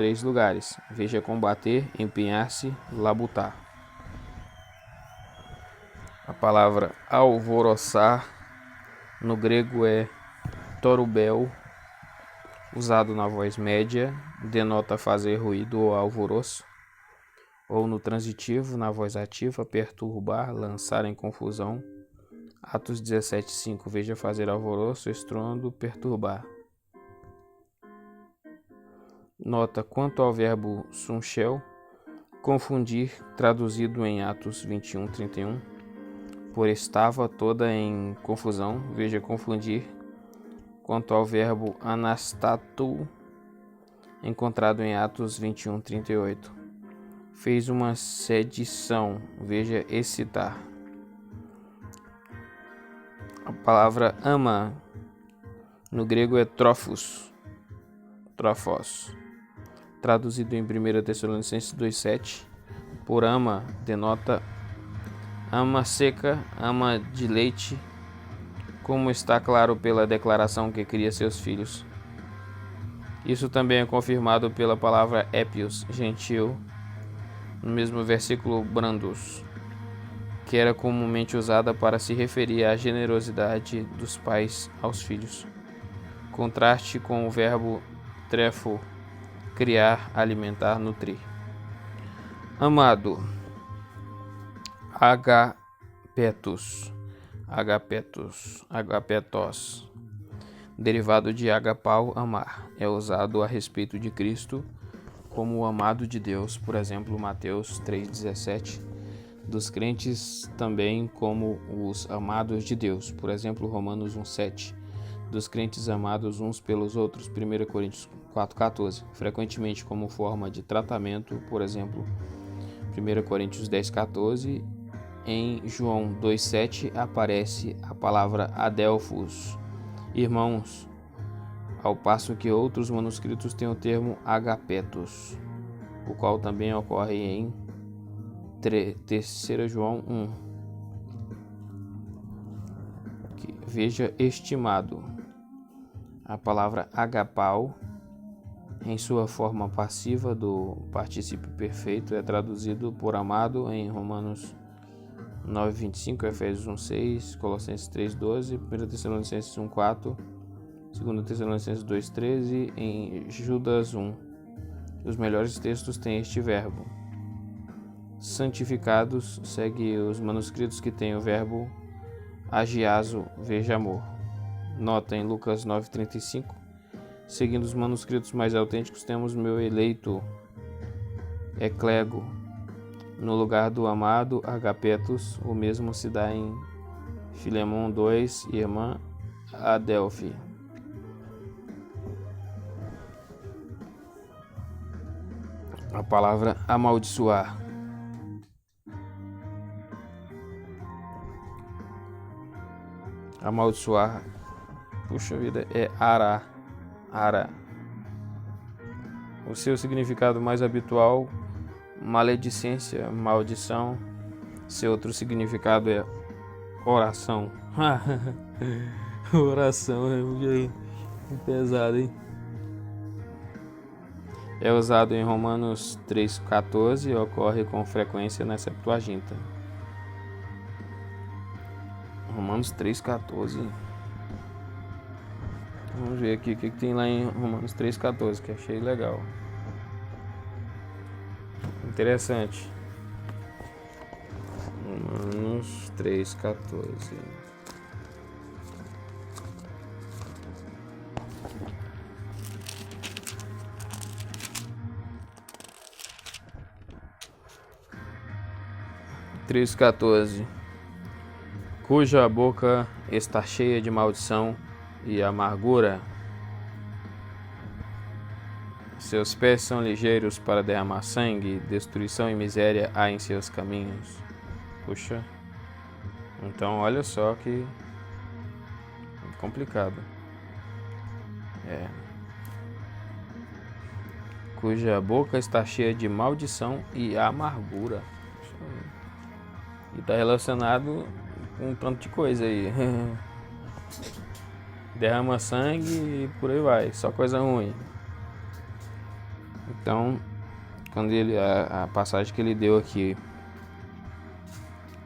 3 lugares. Veja combater, empenhar-se, labutar. A palavra alvoroçar no grego é torubel, usado na voz média, denota fazer ruído ou alvoroço, ou no transitivo, na voz ativa, perturbar, lançar em confusão. Atos 17:5, veja fazer alvoroço, estrondo, perturbar. Nota quanto ao verbo sunshel, confundir, traduzido em Atos 21:31, por estava toda em confusão, veja confundir. Quanto ao verbo anastatou, encontrado em Atos 21:38, fez uma sedição, veja excitar. A palavra ama no grego é trophos, traduzido em 1 Tessalonicenses 2:7, por ama denota ama seca, ama de leite, como está claro pela declaração que cria seus filhos. Isso também é confirmado pela palavra épios, gentil, no mesmo versículo brandos, que era comumente usada para se referir à generosidade dos pais aos filhos. Contraste com o verbo trefo, criar, alimentar, nutrir. Amado, agapetos, agapetos, derivado de agapau, amar, é usado a respeito de Cristo como o amado de Deus, por exemplo, Mateus 3:17, dos crentes também como os amados de Deus, por exemplo, Romanos 1:7, dos crentes amados uns pelos outros, 1 Coríntios 4:14, frequentemente como forma de tratamento, por exemplo, 1 Coríntios 10:14, em João 2:7 aparece a palavra adelphos, irmãos, ao passo que outros manuscritos têm o termo agapetos, o qual também ocorre em 3 João 1. Veja estimado. A palavra agapau, em sua forma passiva do particípio perfeito, é traduzido por amado em Romanos 9:25, Efésios 1:6, Colossenses 3:12, 1 Tessalonicenses 1:4, 2 Tessalonicenses 2:13, em Judas 1. Os melhores textos têm este verbo. Santificados segue os manuscritos que têm o verbo agiazo, veja amor. Nota em Lucas 9:35, seguindo os manuscritos mais autênticos, temos meu eleito, eclego, no lugar do amado, agapetos, o mesmo se dá em Filemon 2, irmã Adelphi. A palavra amaldiçoar. Amaldiçoar, puxa vida, é ara. O seu significado mais habitual, maledicência, maldição. Seu outro significado é oração. Oração é pesado, hein? É usado em Romanos 3:14 e ocorre com frequência na Septuaginta. Romanos 3:14. Vamos ver aqui o que tem lá em Romanos 3:14, que achei legal. Interessante. Romanos 3:14. Cuja boca está cheia de maldição e amargura. Seus pés são ligeiros para derramar sangue, destruição e miséria há em seus caminhos. Puxa. Então olha só que complicado. Cuja boca está cheia de maldição e amargura. E está relacionado com um tanto de coisa aí. Derrama sangue e por aí vai, só coisa ruim. Então, quando a passagem que ele deu aqui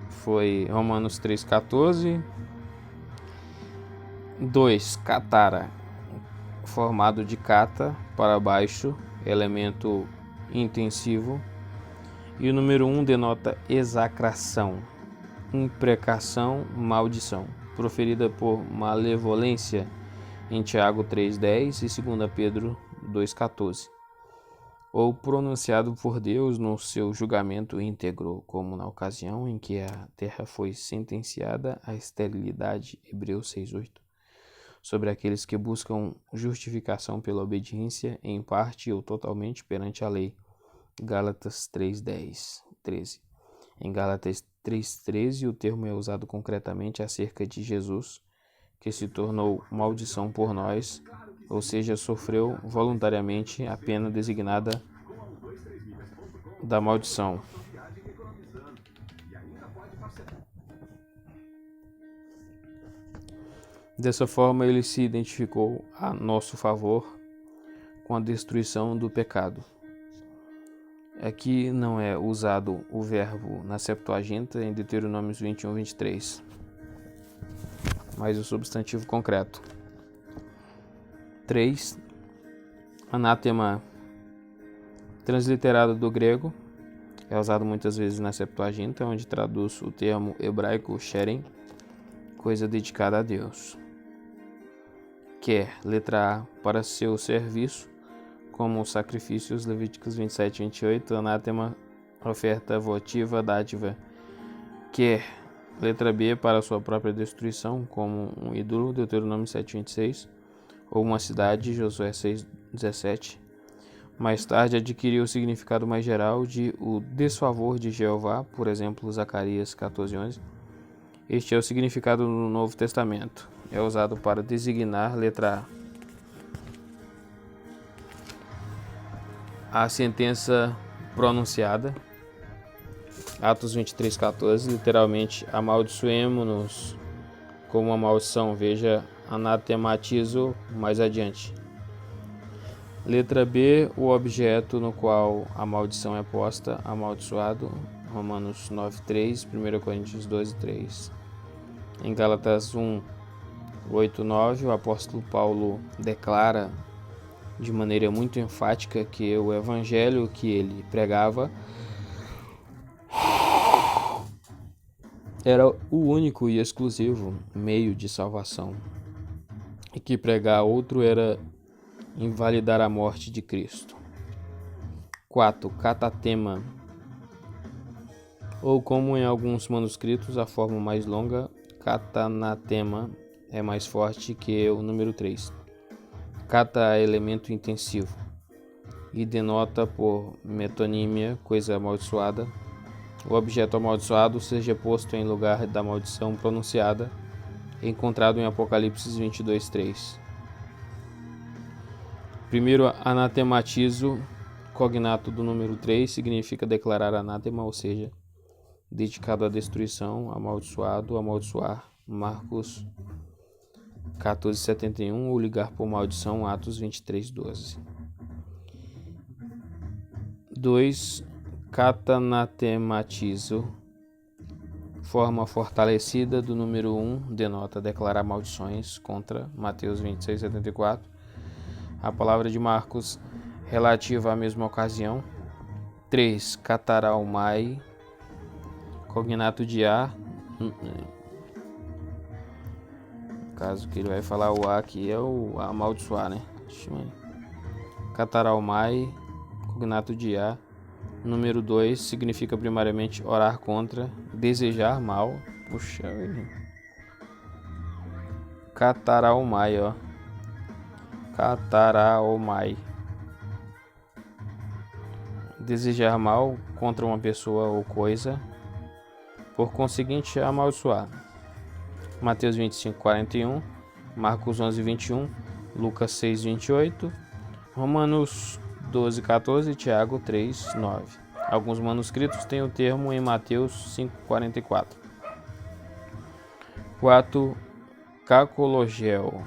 foi Romanos 3,14. 2. Catara, formado de cata para baixo, elemento intensivo. E o número 1 denota execração, imprecação, maldição, proferida por malevolência em Tiago 3,10 e 2 Pedro 2,14, ou pronunciado por Deus no seu julgamento íntegro, como na ocasião em que a terra foi sentenciada à esterilidade, Hebreus 6,8, sobre aqueles que buscam justificação pela obediência em parte ou totalmente perante a lei, Gálatas 3:10, 13. Em Gálatas 3:13, o termo é usado concretamente acerca de Jesus, que se tornou maldição por nós, ou seja, sofreu voluntariamente a pena designada da maldição. Dessa forma, ele se identificou a nosso favor com a destruição do pecado. Aqui não é usado o verbo na Septuaginta em Deuteronômio 21:23, mas o substantivo concreto. 3. Anátema, transliterado do grego, é usado muitas vezes na Septuaginta, onde traduz o termo hebraico sherem, coisa dedicada a Deus. Quer, letra A, para seu serviço, como os sacrifícios, Levíticos 27:28, anátema, oferta votiva, dádiva. Quer, letra B, para sua própria destruição, como um ídolo, Deuteronômio 7:26, ou uma cidade, Josué 6:17. Mais tarde adquiriu o significado mais geral de o desfavor de Jeová, por exemplo, Zacarias 14:11. Este é o significado no Novo Testamento. É usado para designar, letra A sentença pronunciada, Atos 23:14, literalmente, amaldiçoemo-nos como uma maldição, veja, anatematizo mais adiante. Letra B, o objeto no qual a maldição é posta, amaldiçoado, Romanos 9:3, 1 Coríntios 12:3. Em Gálatas 1:8-9, o apóstolo Paulo declara de maneira muito enfática que o evangelho que ele pregava era o único e exclusivo meio de salvação, e que pregar outro era invalidar a morte de Cristo. 4. Catatema, ou como em alguns manuscritos a forma mais longa, catanatema, é mais forte que o número 3. Cata é elemento intensivo e denota por metonímia, coisa amaldiçoada. O objeto amaldiçoado seja posto em lugar da maldição pronunciada, encontrado em Apocalipse 22:3. Primeiro, anatematizo, cognato do número 3, significa declarar anátema, ou seja, dedicado à destruição, amaldiçoado, amaldiçoar. Marcos 14:71, ou ligar por maldição, Atos 23:12. 2. Catanatematizo, forma fortalecida do número 1, denota declarar maldições contra, Mateus 26:74. A palavra de Marcos relativa à mesma ocasião. 3. Cataraumai, cognato de A, caso que ele vai falar o A aqui é o amaldiçoar, né? Cataraumai, cognato de A. Número 2 significa primariamente orar contra, desejar mal. Puxa, Cataraumai, ó. Cataraumai. Desejar mal contra uma pessoa ou coisa, por conseguinte, amaldiçoar. Mateus 25:41, Marcos 11:21, Lucas 6:28, Romanos 12:14 e Tiago 3:9. Alguns manuscritos têm o termo em Mateus 5:44. 4. Cacologel.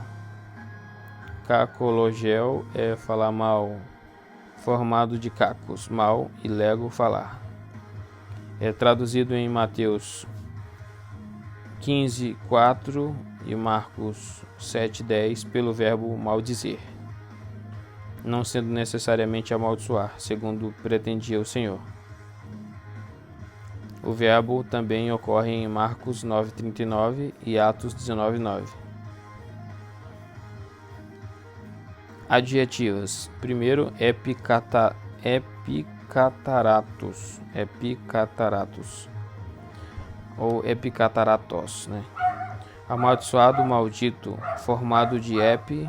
Cacologel é falar mal, formado de cacos, mal e lego falar. É traduzido em Mateus 15:4 e Marcos 7:10 pelo verbo maldizer, não sendo necessariamente amaldiçoar, segundo pretendia o Senhor. O verbo também ocorre em Marcos 9:39 e Atos 19:9. Adjetivos. Primeiro, epicataratos ou epicataratos, né? Amaldiçoado, maldito, formado de epi,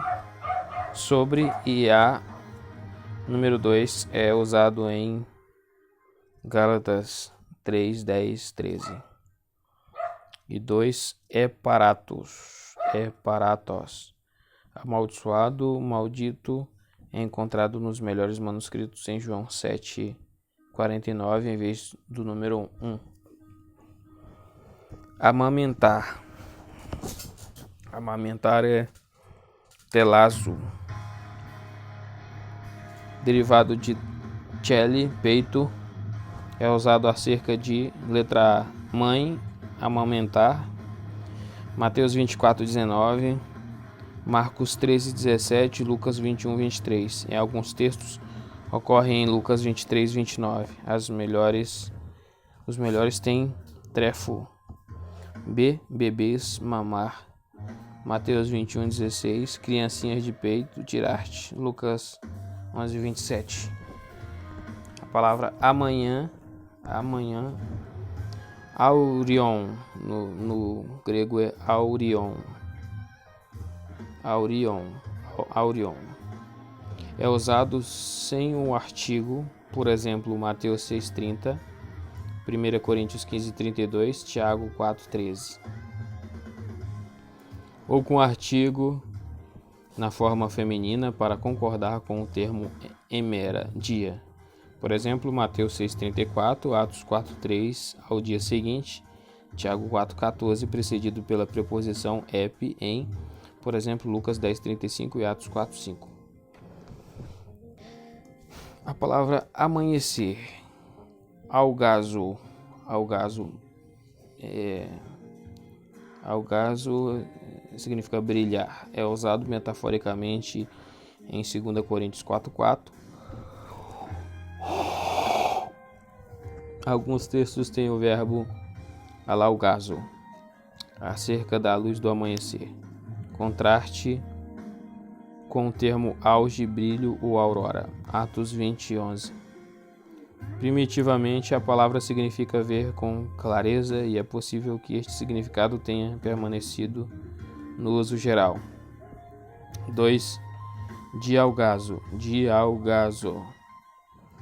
sobre, e a. Número 2 é usado em Gálatas 3:10-13. E 2, eparatos, amaldiçoado, maldito, é encontrado nos melhores manuscritos em João 7:49 em vez do número 1. Amamentar. Amamentar é telazo, derivado de chele, peito, é usado acerca de letra A, mãe, amamentar, Mateus 24:19, Marcos 13:17, Lucas 21:23. Em alguns textos ocorre em Lucas 23:29. Os melhores têm trefo. B, bebês, mamar. Mateus 21:16, criancinhas de peito, tirar-te. Lucas 11:27. A palavra amanhã, aurion, no grego é aurion. É usado sem o artigo, por exemplo, Mateus 6:30, 1 Coríntios 15:32, Tiago 4:13. Ou com artigo na forma feminina para concordar com o termo emera, dia. Por exemplo, Mateus 6:34, Atos 4:3, ao dia seguinte, Tiago 4:14, precedido pela preposição epi em, por exemplo, Lucas 10:35 e Atos 4:5. A palavra amanhecer, algazo significa brilhar. É usado metaforicamente em 2 Coríntios 4:4. Alguns textos têm o verbo alalgazo, acerca da luz do amanhecer. Contraste com o termo auge, brilho ou aurora. Atos 20:11. Primitivamente, a palavra significa ver com clareza e é possível que este significado tenha permanecido no uso geral. 2. Dialgazo.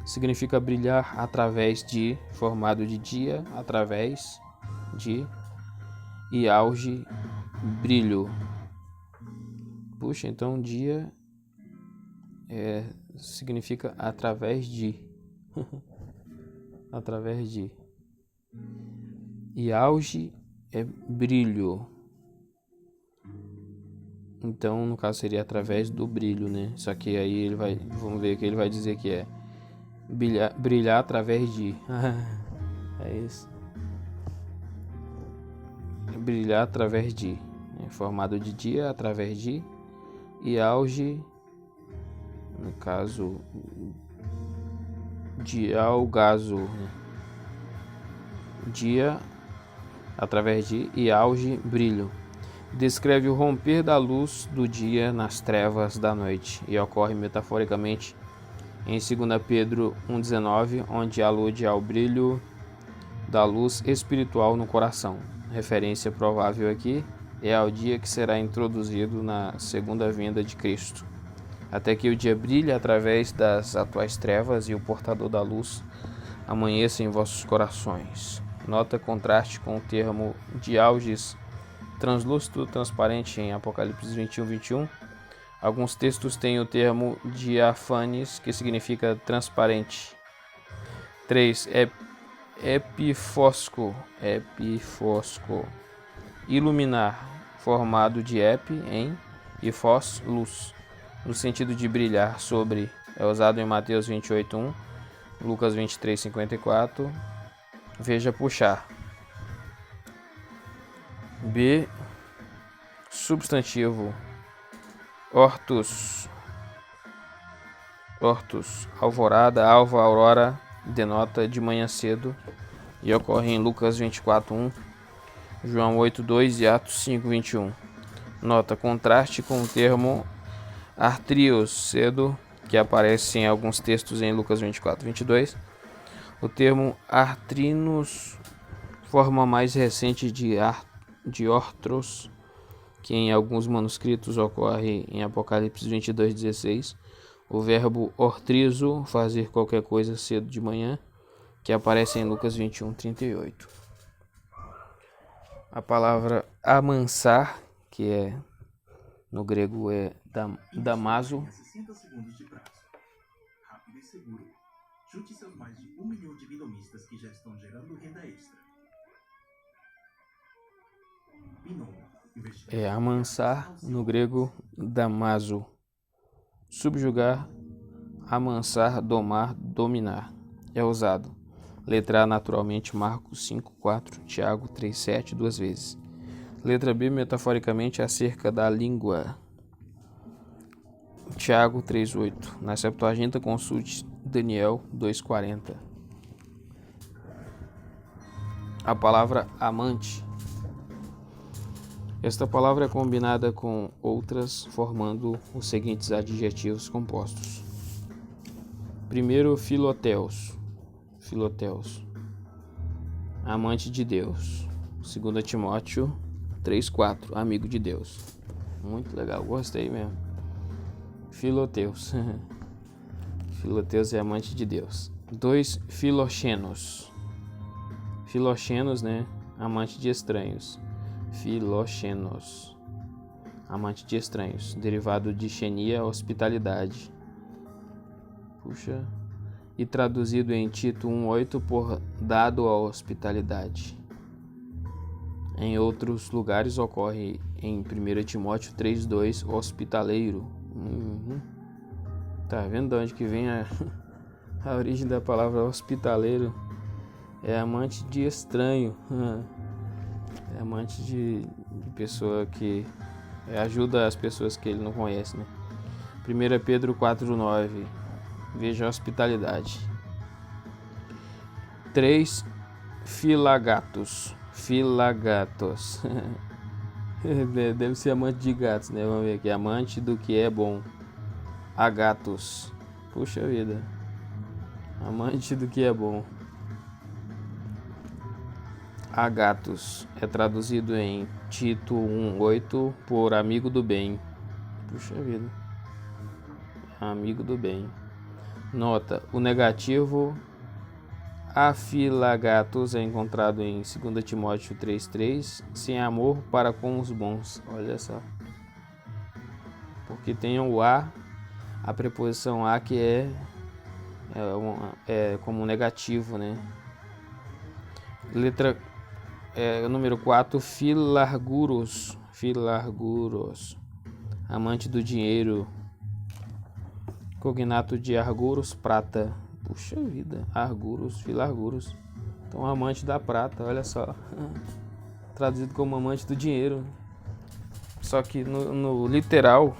Significa brilhar através de, formado de dia, através de, e auge, brilho. Puxa, então dia significa através de. Através de. E auge é brilho. Então, no caso, seria através do brilho, né? Só que aí vamos ver que ele vai dizer que é brilhar através de. É isso. Brilhar através de. Formado de dia, através de. E auge, no caso, dialgazo, né? Dia, através de, e auge, brilho. Descreve o romper da luz do dia nas trevas da noite e ocorre metaforicamente em 2 Pedro 1,19, onde alude ao brilho da luz espiritual no coração. Referência provável aqui é ao dia que será introduzido na segunda vinda de Cristo, até que o dia brilhe através das atuais trevas e o portador da luz amanheça em vossos corações. Nota contraste com o termo dialgis, translúcido, transparente, em Apocalipse 21:21. Alguns textos têm o termo diafanes, que significa transparente. 3. Epifosco. Iluminar, formado de epi em e fos, luz, no sentido de brilhar sobre é usado em Mateus 28:1, Lucas 23:54. Veja puxar. B. Substantivo. Hortus. Alvorada, alva, aurora, denota de manhã cedo e ocorre em Lucas 24:1, João 8:2 e Atos 5:21. Nota: contraste com o termo artrios, cedo, que aparece em alguns textos em Lucas 24:22. O termo artrinos, forma mais recente de ortros, que em alguns manuscritos ocorre em Apocalipse 22:16. O verbo ortrizo, fazer qualquer coisa cedo de manhã, que aparece em Lucas 21:38. A palavra amansar, que no grego é damaso. 60 segundos de prazo. Rápido e seguro. Junte-se aos mais de 1 milhão de binomistas que já estão gerando renda extra. Amansar, no grego damaso. Subjugar, amansar, domar, dominar. É usado. Letra A, naturalmente, Marcos 5:4, Tiago 3:7, 2 vezes. Letra B, metaforicamente, acerca da língua. Tiago 3:8. Na Septuaginta, consulte Daniel 2:40. A palavra amante. Esta palavra é combinada com outras, formando os seguintes adjetivos compostos. Primeiro, filoteos, amante de Deus. 2 Timóteo 3:4, amigo de Deus. Muito legal, gostei mesmo. Filoteus. Filoteus é amante de Deus. 2, filoxenos, né? Amante de estranhos. Filoxenos, amante de estranhos, derivado de xenia, hospitalidade. E traduzido em Tito 1:8 por dado à hospitalidade. Em outros lugares ocorre em 1 Timóteo 3:2, hospitaleiro. Tá vendo de onde que vem a origem da palavra hospitaleiro? É amante de estranho. É amante de pessoa que ajuda as pessoas que ele não conhece, né? 1 Pedro 4:9. Veja a hospitalidade. 3, filagatos. Deve ser amante de gatos, né? Vamos ver aqui. Amante do que é bom. Agatos. Puxa vida. Amante do que é bom. Agatos é traduzido em Tito 1:8 por amigo do bem. Puxa vida. Amigo do bem. Nota: o negativo afilagatos é encontrado em 2 Timóteo 3:3, sem amor para com os bons. Olha só. Porque tem o a preposição a que é como negativo, né? Letra número 4, filarguros, amante do dinheiro. Cognato de arguros, prata. Puxa vida, arguros, filarguros. Então, amante da prata, olha só. Traduzido como amante do dinheiro. Só que no literal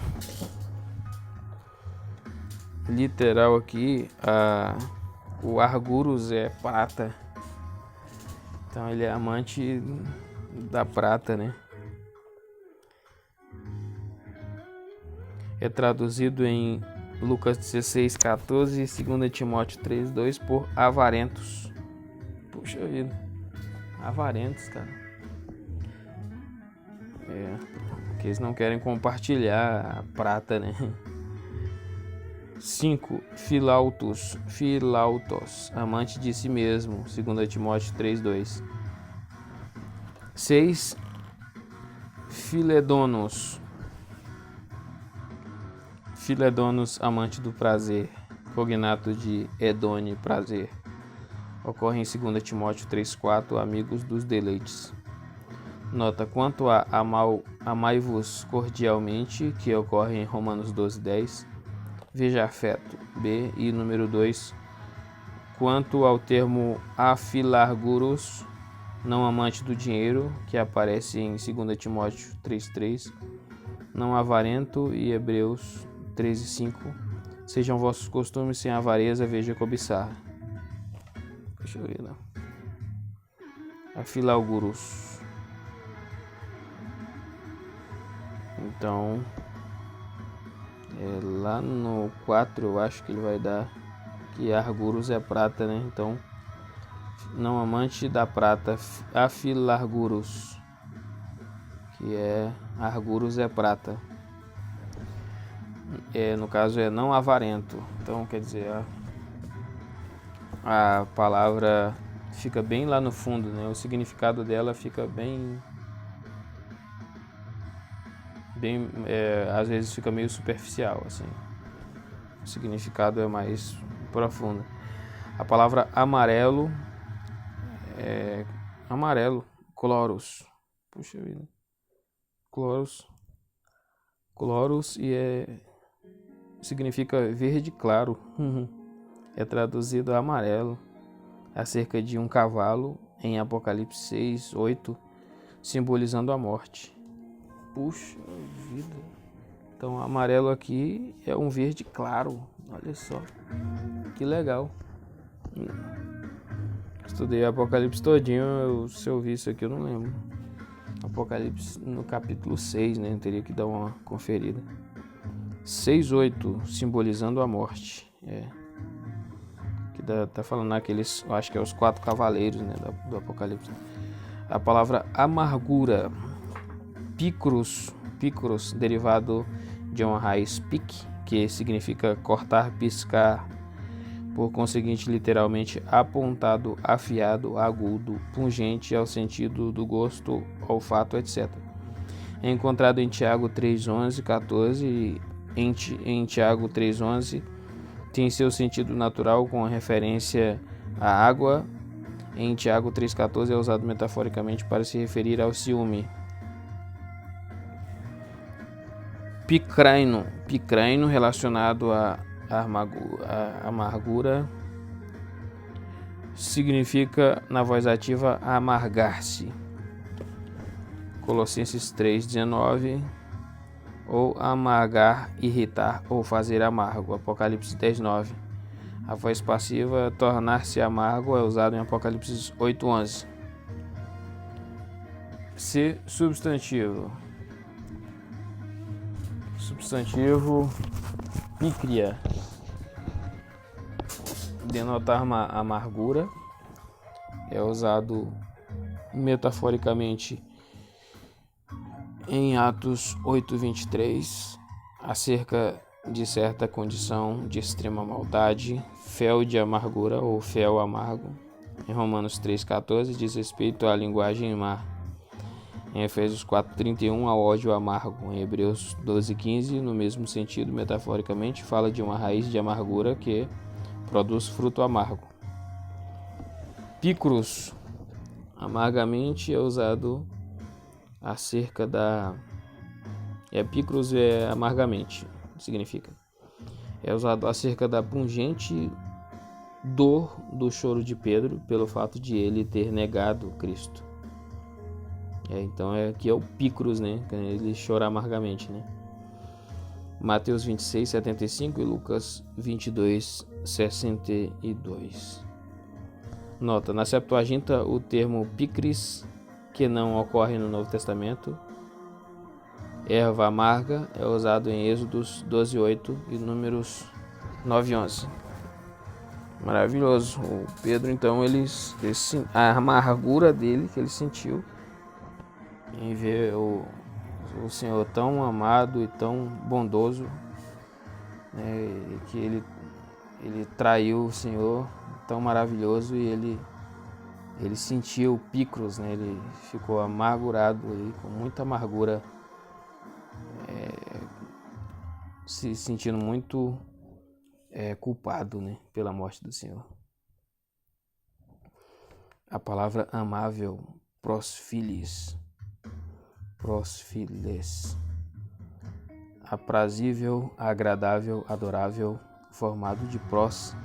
aqui, o arguros é prata. Então ele é amante da prata, né? É traduzido em Lucas 16:14 e 2 Timóteo 3:2 por avarentos. Puxa vida. Avarentos, cara. Porque eles não querem compartilhar a prata, né? 5, filautos, amante de si mesmo, 2 Timóteo 3:2. 6, filedonos, amante do prazer, cognato de hedone, prazer. Ocorre em 2 Timóteo 3:4, amigos dos deleites. Nota: quanto a amai-vos cordialmente, que ocorre em Romanos 12:10, veja afeto, B. E número 2, quanto ao termo afilarguros, não amante do dinheiro, que aparece em 2 Timóteo 3,3, não avarento, e Hebreus 13,5, sejam vossos costumes sem avareza, veja cobiçar. Deixa eu ver, não. Afilarguros. Então, lá no 4 eu acho que ele vai dar que arguros é prata, né? Então, não amante da prata, afilarguros, que é arguros é prata. No caso é não avarento. Então, quer dizer, a palavra fica bem lá no fundo, né? O significado dela fica bem às vezes fica meio superficial, assim. O significado é mais profundo. A palavra amarelo amarelo, chloros. Puxa vida. Chloros e significa verde claro. É traduzido a amarelo, acerca de um cavalo em Apocalipse 6:8, simbolizando a morte. Puxa vida. Então, amarelo aqui é um verde claro. Olha só. Que legal. Estudei Apocalipse todinho, se eu vi isso aqui eu não lembro. Apocalipse no capítulo 6, né? Teria que dar uma conferida. 6:8, simbolizando a morte. Que tá falando aqueles, eu acho que é os 4 cavaleiros, né, do Apocalipse. A palavra amargura, picros, derivado de uma raiz pic, que significa cortar, piscar, por conseguinte, literalmente apontado, afiado, agudo, pungente ao sentido do gosto, olfato, etc. É encontrado em Tiago 3:11, 14, em Tiago 3:11 tem seu sentido natural com referência à água. Em Tiago 3,14 é usado metaforicamente para se referir ao ciúme. Picraino relacionado à amargura, significa na voz ativa amargar-se. Colossenses 3:19, ou amargar, irritar ou fazer amargo. Apocalipse 10:9. A voz passiva, tornar-se amargo, é usado em Apocalipse 8:11. C. Substantivo. Substantivo, pícria, denotar amargura, é usado metaforicamente em Atos 8:23, acerca de certa condição de extrema maldade, fel de amargura ou fel amargo. Em Romanos 3:14 diz respeito à linguagem má. Em Efésios 4:31 ao ódio amargo. Em Hebreus 12:15, no mesmo sentido, metaforicamente, fala de uma raiz de amargura que produz fruto amargo. Picros, amargamente, é usado acerca da... picros é amargamente, significa. É usado acerca da pungente dor do choro de Pedro pelo fato de ele ter negado Cristo. Então aqui é o picros, né? Ele chora amargamente, né? Mateus 26:75 e Lucas 22:62. Nota, na Septuaginta o termo picris, que não ocorre no Novo Testamento, erva amarga, é usado em Êxodos 12:8 e Números 9:11. Maravilhoso. O Pedro, então, a amargura dele que ele sentiu em ver o Senhor tão amado e tão bondoso, né, que ele traiu o Senhor tão maravilhoso e ele sentiu picros, né, ele ficou amargurado e com muita amargura, se sentindo muito culpado, né, pela morte do Senhor. A palavra amável, prosfiles, aprazível, agradável, adorável, formado de prós,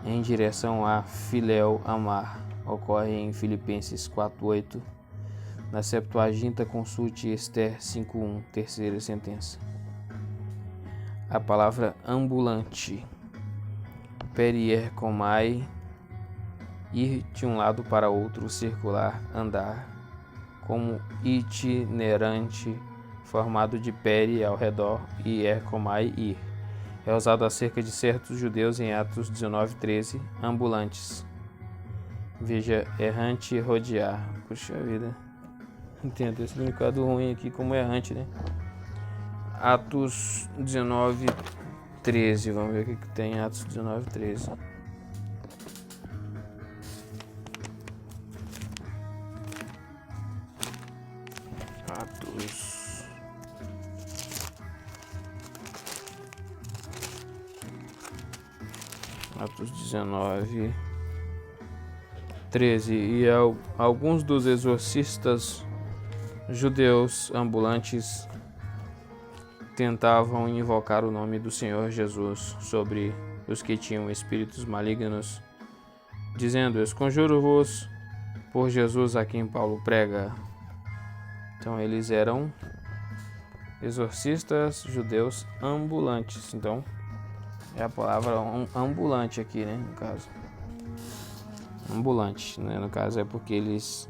em direção a filéu, amar. Ocorre em Filipenses 4:8, na Septuaginta consulte Esther 5:1, terceira sentença. A palavra ambulante, perierkomai, ir de um lado para outro, circular, andar, como itinerante, formado de peri, ao redor, e erkomai, ir. É usado acerca de certos judeus em Atos 19:13, ambulantes. Veja, errante, rodear. Puxa vida. Entendo esse significado ruim aqui como errante, né? Atos 19:13. Vamos ver o que tem em Atos 19:13. Atos 19:13. E alguns dos exorcistas judeus ambulantes tentavam invocar o nome do Senhor Jesus sobre os que tinham espíritos malignos, dizendo: "Esconjuro-vos por Jesus a quem Paulo prega." Então eles eram exorcistas judeus ambulantes. Então é a palavra ambulante aqui, né, no caso. Ambulante, né, no caso é porque eles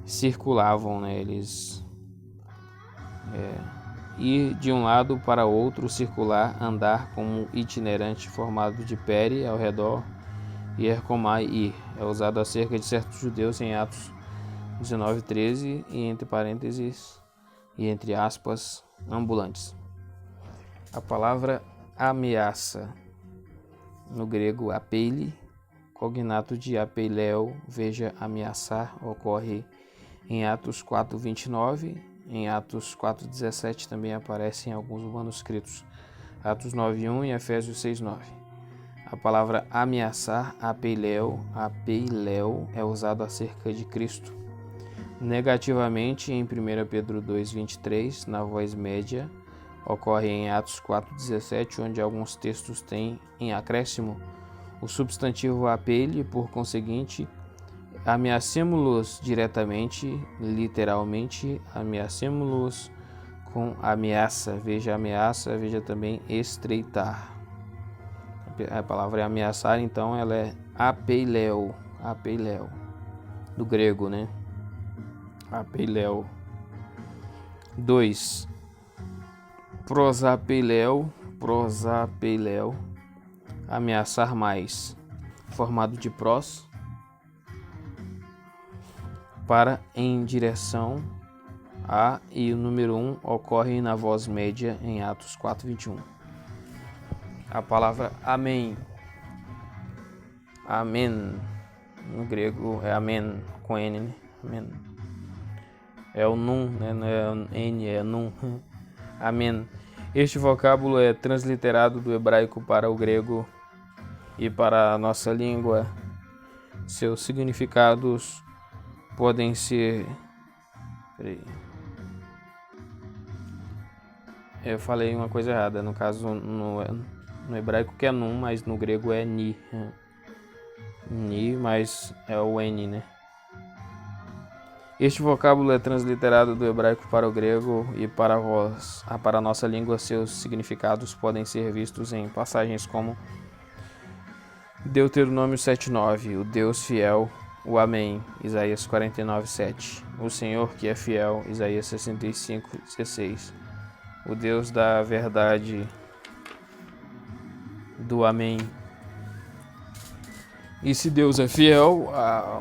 circulavam, né, eles ir de um lado para outro, circular, andar como itinerante, formado de peri, ao redor, e erkomai, ir. É usado acerca de certos judeus em Atos 19:13 e entre parênteses e entre aspas, ambulantes. A palavra ameaça, no grego apeile, cognato de apeiléu, veja ameaçar, ocorre em Atos 4:29, em Atos 4:17 também aparece em alguns manuscritos, Atos 9:1 e Efésios 6:9. A palavra ameaçar, apeiléu, é usado acerca de Cristo. Negativamente em 1 Pedro 2:23, na voz média, ocorre em Atos 4:17, onde alguns textos têm em acréscimo o substantivo apeile, por conseguinte, ameacemo-los diretamente, literalmente, ameacemo-los com ameaça. Veja ameaça, veja também estreitar. A palavra é ameaçar, então ela é apeiléu, do grego, né? Apeiléu. 2. Prosapeiléu, ameaçar mais, formado de prós, para, em direção a, e o número 1 ocorre na voz média em Atos 4:21. A palavra amém, no grego é amém, com N, né? Amém. É o num, né? Não é N, é num. Amém. Este vocábulo é transliterado do hebraico para o grego e para a nossa língua. Seus significados podem ser... Eu falei uma coisa errada. No caso, no hebraico que é num, mas no grego é ni. Ni, mas é o N, né? Este vocábulo é transliterado do hebraico para o grego e para a nossa língua. Seus significados podem ser vistos em passagens como Deuteronômio 7:9, o Deus fiel, o Amém, Isaías 49:7, o Senhor que é fiel, Isaías 65:16, o Deus da verdade, do Amém. E se Deus é fiel,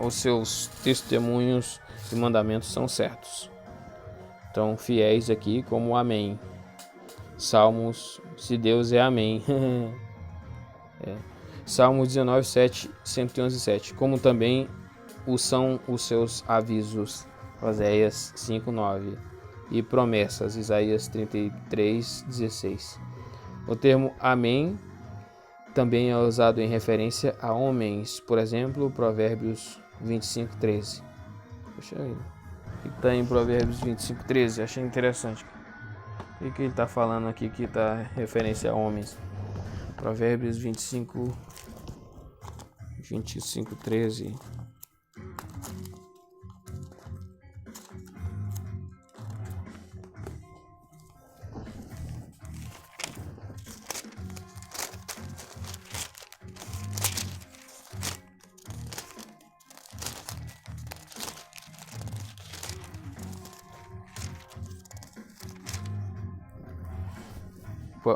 os seus testemunhos e mandamentos são certos. Então, fiéis aqui como Amém. Salmos, se Deus é Amém. Salmos 19:7, 111:7. Como também são os seus avisos. Oséias 5:9. E promessas. Isaías 33:16. O termo Amém também é usado em referência a homens. Por exemplo, Provérbios 25:13. Puxa vida. O que está em Provérbios 25:13? Achei interessante. O que ele está falando aqui que está referência a homens? Provérbios 25, 13.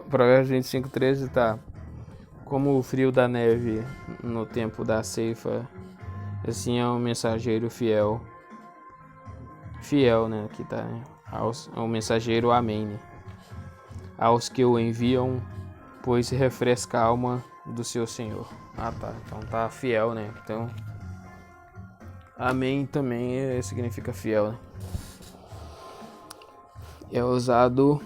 Provérbios 25, 13 tá: como o frio da neve no tempo da ceifa, assim é um mensageiro fiel, né, que tá, né? Ao mensageiro, amém, né? Aos que o enviam, pois refresca a alma do seu Senhor. Ah, tá, então tá fiel, né? Então, amém também significa fiel, né? É usado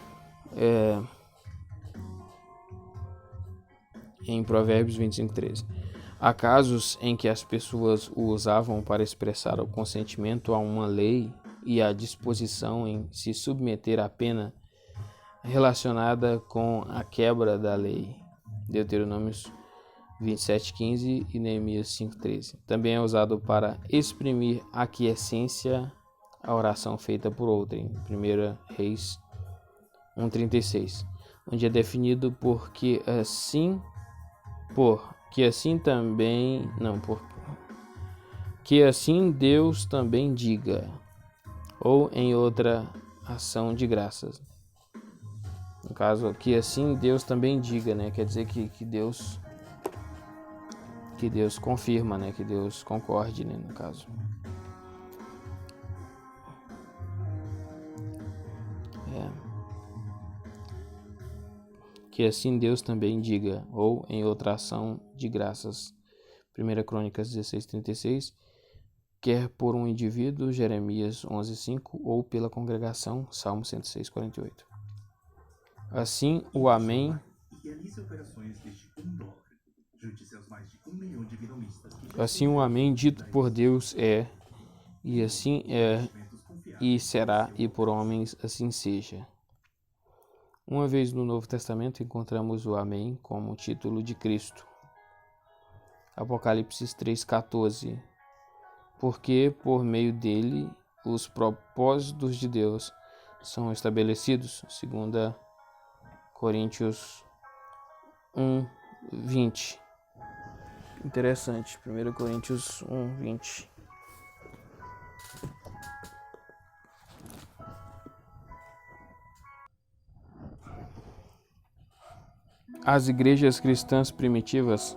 em Provérbios 25, 13. Há casos em que as pessoas o usavam para expressar o consentimento a uma lei e a disposição em se submeter à pena relacionada com a quebra da lei. Deuteronômios 27:15 e Neemias 5:13. Também é usado para exprimir aquiescência à oração feita por outrem. 1 Reis 1:36, onde é definido que assim Deus também diga, ou em outra ação de graças. No caso, que assim Deus também diga, né? Quer dizer que Deus confirma, né? Que Deus concorde, né? No caso. Que assim Deus também diga, ou em outra ação de graças. 1 Crônicas 16:36, quer por um indivíduo, Jeremias 11:5, ou pela congregação, Salmo 106:48. Assim o amém. Assim o amém dito por Deus é, e assim é, e será, e por homens assim seja. Uma vez no Novo Testamento encontramos o amém como título de Cristo. Apocalipse 3:14. Porque por meio dele os propósitos de Deus são estabelecidos. 2 Coríntios 1:20. Interessante. 1 Coríntios 1:20. As igrejas cristãs primitivas